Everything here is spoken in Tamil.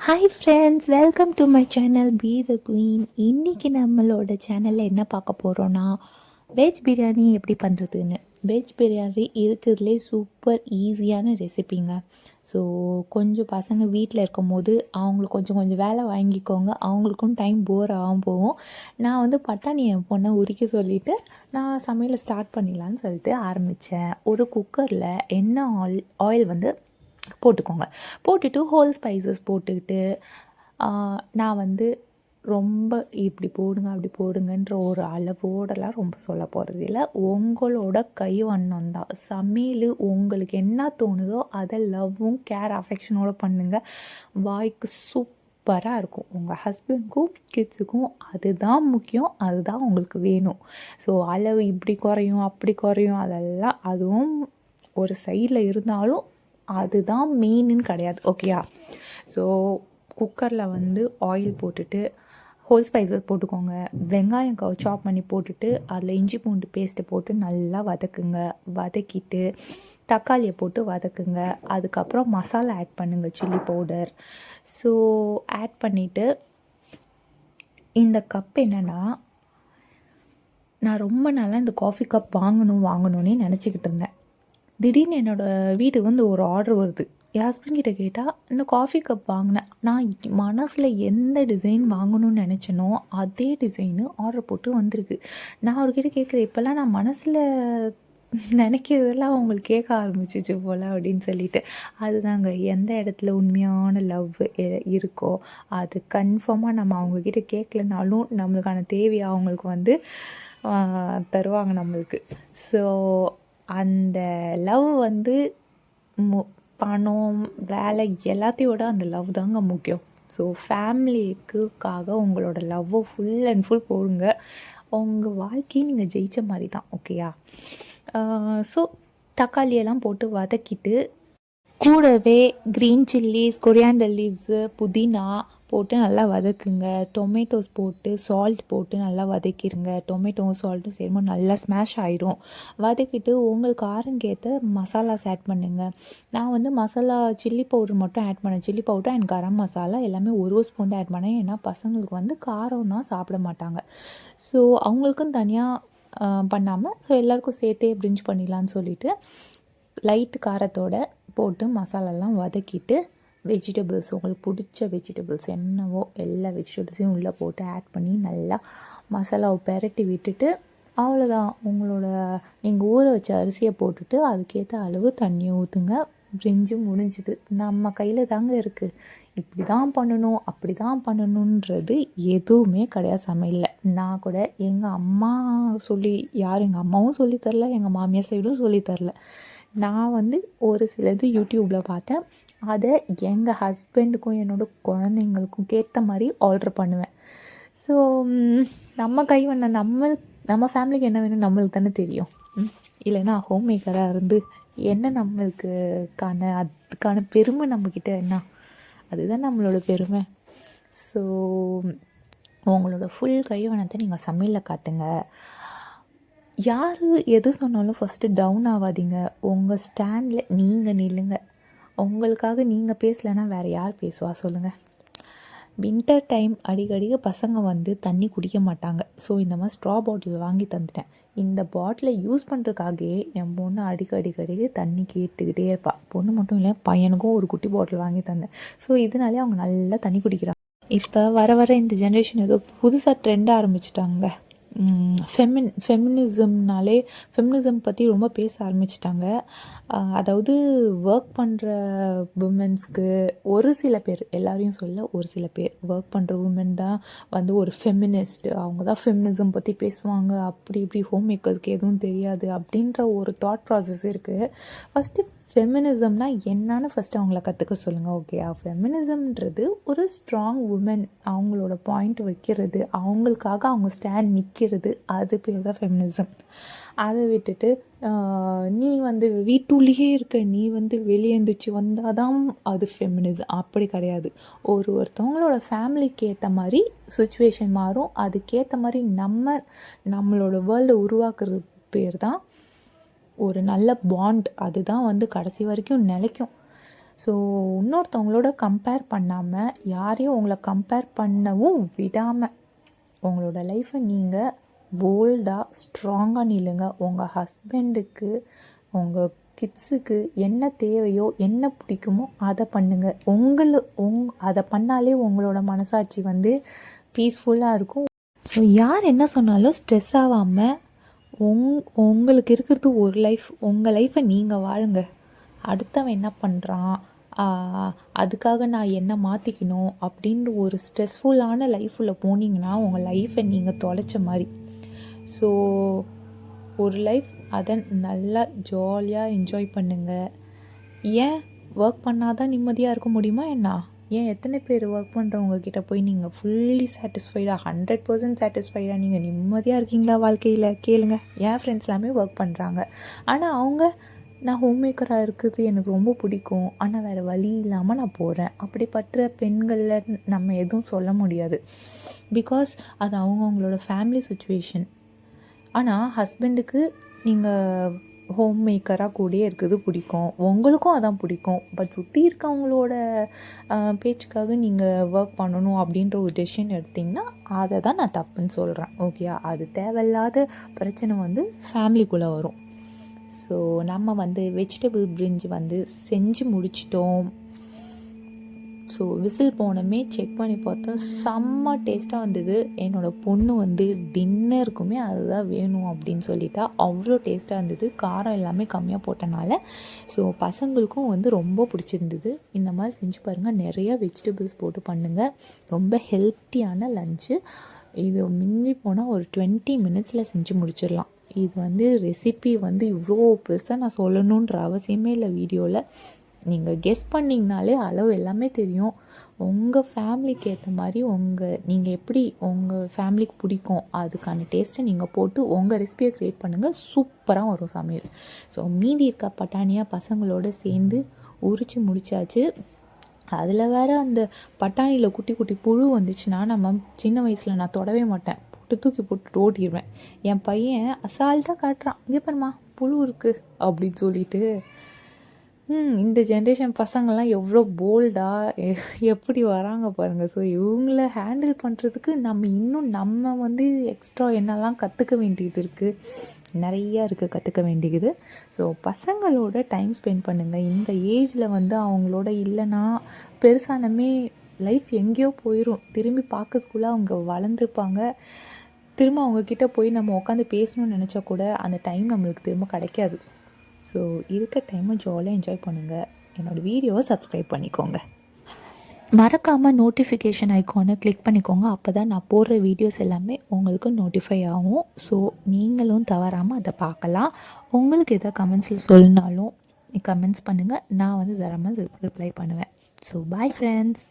Hi friends, welcome to my channel be the queen. இன்றைக்கி நம்மளோட சேனலில் என்ன பார்க்க போகிறோன்னா, வெஜ் பிரியாணி எப்படி பண்ணுறதுன்னு. வெஜ் பிரியாணி இருக்கிறதுலே சூப்பர் ஈஸியான ரெசிபிங்க. ஸோ கொஞ்சம் பசங்க வீட்டில் இருக்கும் போது அவங்களுக்கு கொஞ்சம் கொஞ்சம் வேலை வாங்கிக்கோங்க, அவங்களுக்கும் டைம் போர் ஆகும் போகும். நான் வந்து பட்டாணி என் பொண்ணை உரிக்க சொல்லிவிட்டு நான் சமையலை ஸ்டார்ட் பண்ணிடலான்னு சொல்லிட்டு ஆரம்பித்தேன். ஒரு குக்கரில் ஆயில் வந்து போட்டுக்கோங்க. போட்டுட்டு ஹோல் ஸ்பைசஸ் போட்டுக்கிட்டு நான் வந்து ரொம்ப இப்படி போடுங்க அப்படி போடுங்கன்ற ஒரு அளவோடலாம் ரொம்ப சொல்ல போகிறது இல்லை. உங்களோட கைவண்ணம் தான் சமையல். உங்களுக்கு என்ன தோணுதோ அதை லவ்வும் கேர் அஃபெக்ஷனோடு பண்ணுங்கள். வாய்க்கு சூப்பராக இருக்கும். உங்கள் ஹஸ்பண்டுக்கும் கிட்ஸுக்கும் அதுதான் முக்கியம், அதுதான் உங்களுக்கு வேணும். ஸோ அளவு இப்படி குறையும் அப்படி குறையும் அதெல்லாம் அதுவும் ஒரு சைடில் இருந்தாலும் அதுதான் மெயின்னு கிடையாது. ஓகேயா? ஸோ குக்கரில் வந்து ஆயில் போட்டுட்டு ஹோல் ஸ்பைசஸ் போட்டுக்கோங்க. வெங்காயம் சாப் பண்ணி போட்டுட்டு அதில் இஞ்சி பூண்டு பேஸ்ட்டு போட்டு நல்லா வதக்குங்க. வதக்கிட்டு தக்காளியை போட்டு வதக்குங்க. அதுக்கப்புறம் மசாலா ஆட் பண்ணுங்கள், சில்லி பவுடர். ஸோ ஆட் பண்ணிவிட்டு இந்த கப் என்னென்னா, நான் ரொம்ப நாளாக இந்த காஃபி கப் வாங்கணும்னே நினச்சிக்கிட்டு இருந்தேன். திடீர்னு என்னோடய வீட்டுக்கு வந்து ஒரு ஆர்டர் வருது. என் ஹஸ்பண்ட் கிட்ட கேட்டால் இந்த காஃபி கப் வாங்கினேன். நான் மனசில் எந்த டிசைன் வாங்கணும்னு நினச்சேனோ அதே டிசைனு ஆர்டர் போட்டு வந்திருக்கு. நான் அவர்கிட்ட கேட்குறேன், இப்போல்லாம் நான் மனசில் நினைக்கிறதெல்லாம் அவங்களுக்கு கேட்க ஆரம்பிச்சிச்சு போல் அப்படின்னு சொல்லிட்டு. அதுதாங்க, எந்த இடத்துல உண்மையான லவ் இருக்கோ அது கன்ஃபார்மாக நம்ம அவங்கக்கிட்ட கேட்கலனாலும் நம்மளுக்கான தேவையை அவங்களுக்கு வந்து தருவாங்க நம்மளுக்கு. ஸோ அந்த லவ் வந்து பணம் வேலை எல்லாத்தையோட அந்த லவ் தாங்க முக்கியம். ஸோ ஃபேமிலிக்காக உங்களோட லவ்வை ஃபுல் அண்ட் ஃபுல் போடுங்க. உங்கள் வாழ்க்கையை நீங்கள் ஜெயித்த மாதிரி தான். ஓகேயா? ஸோ தக்காளியெல்லாம் போட்டு வதக்கிட்டு கூடவே க்ரீன் சில்லிஸ், கொரியாண்டர் லீவ்ஸு, புதினா போட்டு நல்லா வதக்குங்க. டொமேட்டோஸ் போட்டு சால்ட் போட்டு நல்லா வதக்கிடுங்க. டொமேட்டோவும் சால்ட்டும் சேரும்போது நல்லா ஸ்மாஷ் ஆகிடும். வதக்கிட்டு உங்களுக்கு காரங்கேற்ற மசாலாஸ் ஆட் பண்ணுங்கள். நான் வந்து மசாலா சில்லி பவுடர் மட்டும் ஆட் பண்ணேன். Chilli powder and garam masala எல்லாமே ஒரு ஸ்பூன் ஆட் பண்ணேன். ஏன்னா பசங்களுக்கு வந்து காரம்னா சாப்பிட மாட்டாங்க. ஸோ அவங்களுக்கும் தனியாக பண்ணாமல் ஸோ எல்லாேருக்கும் சேர்த்தே பிரிஞ்ச் பண்ணிடலான்னு சொல்லிவிட்டு லைட் காரத்தோட போட்டு மசாலாலாம் வதக்கிட்டு வெஜிடபிள்ஸ், உங்களுக்கு பிடிச்ச வெஜிடபிள்ஸ் என்னவோ எல்லா வெஜிடபிள்ஸையும் உள்ளே போட்டு ஆட் பண்ணி நல்லா மசாலாவை பெரட்டி விட்டுட்டு அவ்வளோதான். உங்களோட நீங்கள் ஊற வச்ச அரிசியை போட்டுட்டு அதுக்கேற்ற அளவு தண்ணியை ஊற்றுங்க. பிரிஞ்சு முடிஞ்சுது. நம்ம கையில் தாங்க இருக்குது. இப்படி தான் பண்ணணும் அப்படி தான் பண்ணணுன்றது எதுவுமே கிடையாது சமையலில். நான் கூட எங்கள் அம்மா எங்கள் அம்மாவும் சொல்லித்தரல, எங்கள் மாமியார் சைடும் சொல்லித்தரல. நான் வந்து ஒரு சிலது யூடியூப்பில் பார்த்தேன். அதை எங்கள் ஹஸ்பண்டுக்கும் என்னோடய குழந்தைங்களுக்கும் ஏற்ற மாதிரி ஆர்டர் பண்ணுவேன். ஸோ நம்ம கைவண்ணம் நம்ம ஃபேமிலிக்கு என்ன வேணும் நம்மளுக்கு தானே தெரியும். இல்லைன்னா ஹோம் மேக்கராக இருந்து என்ன அதுக்கான பெருமை நம்மக்கிட்ட என்ன, அதுதான் நம்மளோட பெருமை. ஸோ உங்களோட ஃபுல் கைவண்ணத்தை நீங்கள் சமையலில் காட்டுங்க. யார் எது சொன்னாலும் ஃபஸ்ட்டு டவுன் ஆகாதீங்க. உங்கள் ஸ்டாண்டில் நீங்கள் நில்லுங்க. உங்களுக்காக நீங்கள் பேசலைன்னா வேறு யார் பேசுவா சொல்லுங்கள்? வின்டர் டைம் அடிக்கடிக்க பசங்க வந்து தண்ணி குடிக்க மாட்டாங்க. ஸோ இந்த மாதிரி ஸ்ட்ரா பாட்டில் வாங்கி தந்துட்டேன். இந்த பாட்டிலை யூஸ் பண்ணுறதுக்காகவே என் பொண்ணு அடிக்கடிக்கு தண்ணி கேட்டுக்கிட்டே இருப்பாள். பொண்ணு மட்டும் இல்லை, பையனுக்கும் ஒரு குட்டி பாட்டில் வாங்கி தந்தேன். ஸோ இதனாலே அவங்க நல்லா தண்ணி குடிக்கிறாங்க. இப்போ வர இந்த ஜென்ரேஷன் ஏதோ புதுசாக ட்ரெண்ட் ஆரம்பிச்சிட்டாங்க. ஃபெமினிசம் பற்றி ரொம்ப பேச ஆரம்பிச்சிட்டாங்க. அதாவது ஒர்க் பண்ணுற உமன்ஸ்க்கு ஒரு சில பேர், எல்லாரையும் சொல்ல, ஒரு சில பேர் ஒர்க் பண்ணுற உமன் தான் வந்து ஒரு ஃபெமினிஸ்ட். அவங்க தான் ஃபெமினிசம் பற்றி பேசுவாங்க. அப்படி இப்படி ஹோம் மேக்கருக்கு எதுவும் தெரியாது அப்படின்ற ஒரு தாட் ப்ராசஸ் இருக்குது. ஃபஸ்ட்டு ஃபெமினிசம்னா என்னன்னு ஃபஸ்ட்டு அவங்கள கற்றுக்க சொல்லுங்கள். ஓகேயா? ஃபெமினிசம்ன்றது ஒரு ஸ்ட்ராங் உமன் அவங்களோட பாயிண்ட் வைக்கிறது, அவங்களுக்காக அவங்க ஸ்டாண்ட் நிற்கிறது, அது பேர் தான் ஃபெமினிசம். அதை விட்டுட்டு நீ வந்து வீட்டுள்ளேயே இருக்க, நீ வந்து வெளியே எழுந்திரிச்சு வந்தால் தான் அது ஃபெமினிசம். அப்படி கிடையாது. ஒருத்தவங்களோட ஃபேமிலிக்கு ஏற்ற மாதிரி சுச்சுவேஷன் மாறும். அதுக்கேற்ற மாதிரி நம்மளோட வேர்ல்டை உருவாக்குறது பேர் தான் ஒரு நல்ல பாண்ட். அதுதான் வந்து கடைசி வரைக்கும் நிலைக்கும். ஸோ இன்னொருத்தவங்களோட கம்பேர் பண்ணாமல், யாரையும் உங்களை கம்பேர் பண்ணவும் விடாமல் உங்களோட லைஃப்பை நீங்கள் போல்டாக ஸ்ட்ராங்காக நில்லுங்க. உங்கள் ஹஸ்பண்டுக்கு, உங்கள் கிட்ஸுக்கு என்ன தேவையோ, என்ன பிடிக்குமோ அதை பண்ணுங்கள். அதை பண்ணாலே உங்களோட மனசாட்சி வந்து பீஸ்ஃபுல்லாக இருக்கும். ஸோ யார் என்ன சொன்னாலும் ஸ்ட்ரெஸ் ஆகாமல் உங்களுக்கு இருக்கிறது ஒரு லைஃப். உங்கள் லைஃப்பை நீங்கள் வாழுங்க. அடுத்தவன் என்ன பண்ணுறான், அதுக்காக நான் என்ன மாற்றிக்கணும் அப்படின்ற ஒரு ஸ்ட்ரெஸ்ஃபுல்லான லைஃப்பில் போனீங்கன்னா உங்கள் லைஃப்பை நீங்கள் தொலைச்ச மாதிரி. ஸோ ஒரு லைஃப் அதை நல்லா ஜாலியாக என்ஜாய் பண்ணுங்கள். ஏன் ஒர்க் பண்ணால் தான் நிம்மதியாக இருக்க முடியுமா என்ன? ஏன் எத்தனை பேர் ஒர்க் பண்ணுறவங்க கிட்ட போய் நீங்கள் ஃபுல்லி சாட்டிஸ்ஃபைடாக 100% சாட்டிஸ்ஃபைடாக நீங்கள் நிம்மதியாக இருக்கீங்களா வாழ்க்கையில் கேளுங்க. என் ஃப்ரெண்ட்ஸ் எல்லாமே ஒர்க் பண்ணுறாங்க. ஆனால் அவங்க, நான் ஹோம் மேக்கராக இருக்குது எனக்கு ரொம்ப பிடிக்கும், ஆனால் வேறு வழி இல்லாமல் நான் போகிறேன். அப்படிப்பட்ட பெண்களில் நம்ம எதுவும் சொல்ல முடியாது. பிகாஸ் அது அவங்களோட ஃபேமிலி சுச்சுவேஷன். ஆனால் ஹஸ்பண்டுக்கு நீங்கள் ஹோம் மேக்கராக கூடயே இருக்குது பிடிக்கும், உங்களுக்கும் அதான் பிடிக்கும். பட் சுற்றி இருக்கவங்களோட பேச்சுக்காக நீங்கள் ஒர்க் பண்ணணும் அப்படின்ற ஒரு டெசிஷன் எடுத்திங்கன்னா அதை தான் நான் தப்புன்னு சொல்கிறேன். ஓகே, அது தேவையில்லாத பிரச்சனை வந்து ஃபேமிலிக்குள்ளே வரும். ஸோ நம்ம வந்து வெஜிடபிள் பிரிஞ்சி வந்து செஞ்சு முடிச்சிட்டோம். ஸோ விசில் போனமே செக் பண்ணி பார்த்தா செம்ம டேஸ்ட்டாக வந்தது. என்னோடய பொண்ணு வந்து டின்னருக்குமே அதுதான் வேணும் அப்படின்னு சொல்லிட்டா. அவ்வளோ டேஸ்ட்டாக இருந்தது. காரம் எல்லாமே கம்மியாக போட்டனால ஸோ பசங்களுக்கும் வந்து ரொம்ப பிடிச்சிருந்தது. இந்த மாதிரி செஞ்சு பாருங்கள். நிறையா வெஜிடபிள்ஸ் போட்டு பண்ணுங்கள். ரொம்ப ஹெல்த்தியான லஞ்சு. இது மிஞ்சி போனால் ஒரு 20 மினிட்ஸில் செஞ்சு முடிச்சிடலாம். இது வந்து ரெசிபி வந்து இவ்வளோ பெருசாக நான் சொல்லணுன்ற அவசியமே இல்லை வீடியோவில். நீங்கள் கெஸ் பண்ணிங்கனாலே அளவு எல்லாமே தெரியும். உங்கள் ஃபேமிலிக்கு ஏற்ற மாதிரி நீங்கள் எப்படி உங்கள் ஃபேமிலிக்கு பிடிக்கும் அதுக்கான டேஸ்ட்டை நீங்கள் போட்டு உங்கள் ரெசிபியை க்ரியேட் பண்ணுங்கள். சூப்பராக வரும் சமையல். ஸோ மீதி இருக்க பட்டாணியாக பசங்களோடு சேர்ந்து உரித்து முடித்தாச்சு. அதில் வேறு அந்த பட்டாணியில் குட்டி குட்டி புழு வந்துச்சுன்னா நம்ம சின்ன வயசில் நான் தொடவே மாட்டேன், தூக்கி போட்டு ஓட்டிடுவேன். என் பையன் அசால்ட்டாக காட்டுறான், இங்கே பாருமா புழு இருக்குது அப்படின்னு சொல்லிட்டு. இந்த ஜென்ரேஷன் பசங்கள்லாம் எவ்வளோ போல்டாக எப்படி வராங்க பாருங்கள். ஸோ இவங்கள ஹேண்டில் பண்ணுறதுக்கு நம்ம வந்து எக்ஸ்ட்ரா என்னெல்லாம் கற்றுக்க வேண்டியது இருக்குது, நிறையா இருக்குது கற்றுக்க வேண்டியது. ஸோ பசங்களோட டைம் ஸ்பெண்ட் பண்ணுங்கள். இந்த ஏஜில் வந்து அவங்களோட இல்லைன்னா பெருசானமே லைஃப் எங்கேயோ போயிடும். திரும்பி பார்க்கறதுக்குள்ளே அவங்க வளர்ந்துருப்பாங்க. திரும்ப அவங்கக்கிட்ட போய் நம்ம உட்காந்து பேசணும்னு நினச்சா கூட அந்த டைம் நம்மளுக்கு திரும்ப கிடைக்காது. ஸோ இருக்க டைமை ஜாலியாக என்ஜாய் பண்ணுங்கள். என்னோடய வீடியோவை சப்ஸ்கிரைப் பண்ணிக்கோங்க. மறக்காமல் நோட்டிஃபிகேஷன் ஐக்கானை கிளிக் பண்ணிக்கோங்க. அப்போ தான் நான் போடுற வீடியோஸ் எல்லாமே உங்களுக்கு நோட்டிஃபை ஆகும். ஸோ நீங்களும் தவறாமல் அதை பார்க்கலாம். உங்களுக்கு எதாவது கமெண்ட்ஸில் சொல்லினாலும் கமெண்ட்ஸ் பண்ணுங்கள். நான் வந்து தராமல் ரிப்ளை பண்ணுவேன். So bye friends.